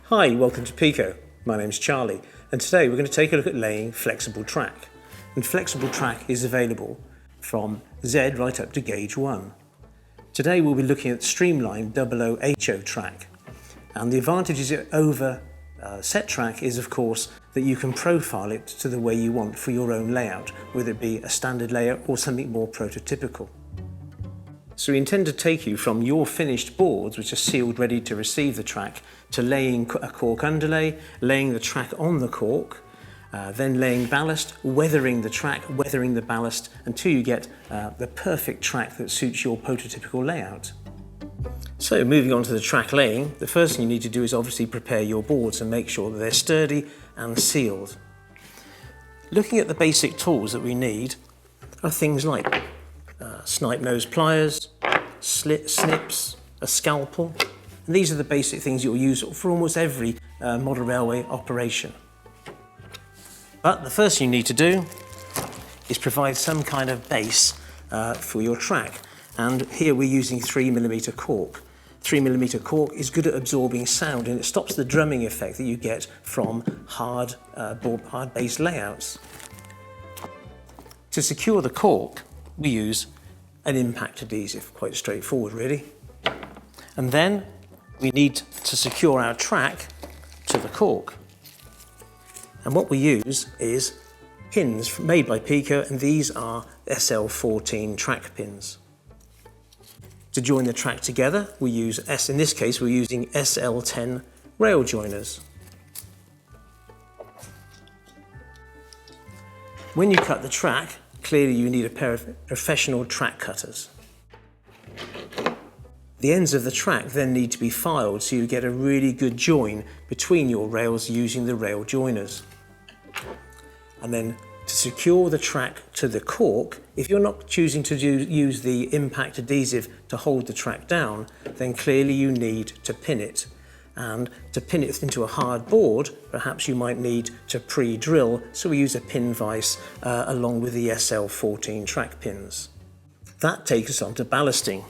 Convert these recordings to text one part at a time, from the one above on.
Hi, welcome to PECO. My name's Charlie, and today we're going to take a look at laying flexible track. And flexible track is available from Z right up to gauge 1. Today we'll be looking at streamlined 00HO track. And the advantages over set track is, of course, that you can profile it to the way you want for your own layout, whether it be a standard layout or something more prototypical. So we intend to take you from your finished boards, which are sealed ready to receive the track, to laying a cork underlay, laying the track on the cork, then laying ballast, weathering the track, weathering the ballast, until you get the perfect track that suits your prototypical layout. So moving on to the track laying, the first thing you need to do is obviously prepare your boards and make sure that they're sturdy and sealed. Looking at the basic tools that we need are things like snipe nose pliers, snips, a scalpel. And these are the basic things you'll use for almost every model railway operation. But the first thing you need to do is provide some kind of base for your track. And here we're using 3mm cork. 3mm cork is good at absorbing sound, and it stops the drumming effect that you get from hard base layouts. To secure the cork, we use an impact adhesive, quite straightforward really. And then we need to secure our track to the cork. And what we use is pins made by PECO, and these are SL14 track pins. To join the track together, we use, in this case, we're using SL10 rail joiners. When you cut the track, clearly you need a pair of professional track cutters. The ends of the track then need to be filed so you get a really good join between your rails using the rail joiners. And then to secure the track to the cork, if you're not choosing to use the impact adhesive to hold the track down, then clearly you need to pin it. And to pin it into a hard board, perhaps you might need to pre-drill, so we use a pin vise along with the SL14 track pins. That takes us on to ballasting.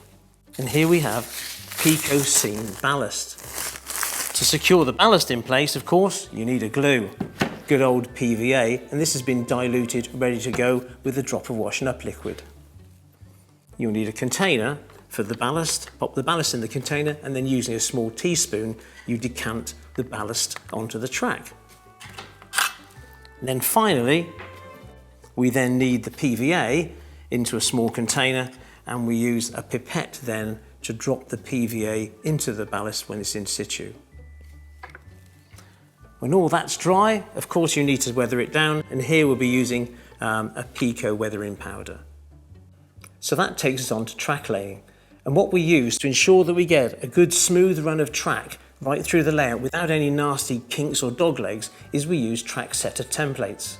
And here we have PECO seam ballast. To secure the ballast in place, of course, you need a glue. Good old PVA, and this has been diluted, ready to go with a drop of washing up liquid. You'll need a container for the ballast. Pop the ballast in the container, and then using a small teaspoon, you decant the ballast onto the track. And then finally, we then need the PVA into a small container, and we use a pipette then to drop the PVA into the ballast when it's in situ. When all that's dry, of course you need to weather it down, and here we'll be using a PECO weathering powder. So that takes us on to track laying. And what we use to ensure that we get a good smooth run of track right through the layout without any nasty kinks or dog legs is we use track setter templates.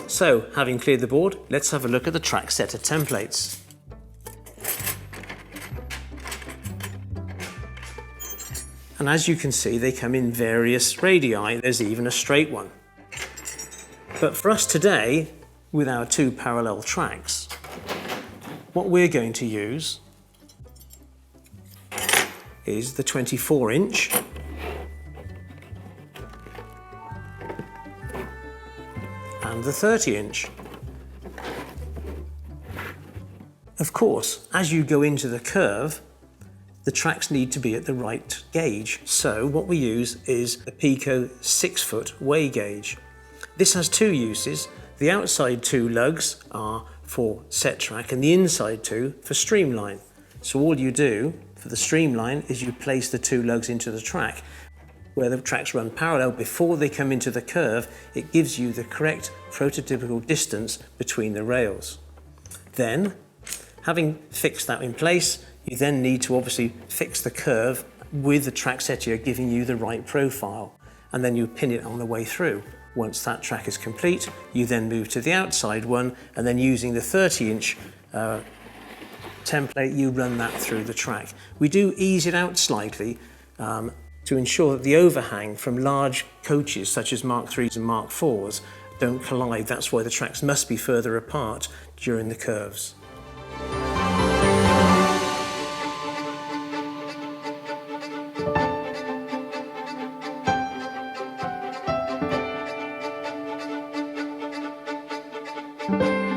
So, having cleared the board, let's have a look at the track setter templates. And as you can see, they come in various radii. There's even a straight one. But for us today, with our two parallel tracks, what we're going to use is the 24-inch and the 30-inch. Of course, as you go into the curve, the tracks need to be at the right gauge. So what we use is the PECO 6-foot weigh gauge. This has two uses. The outside two lugs are for set track and the inside two for streamline. So all you do for the streamline is you place the two lugs into the track. Where the tracks run parallel before they come into the curve, it gives you the correct prototypical distance between the rails. Then, having fixed that in place, you then need to obviously fix the curve with the track setter giving you the right profile, and then you pin it on the way through. Once that track is complete, you then move to the outside one, and then using the 30-inch template, you run that through the track. We do ease it out slightly to ensure that the overhang from large coaches such as Mark 3s and Mark 4s don't collide. That's why the tracks must be further apart during the curves. you.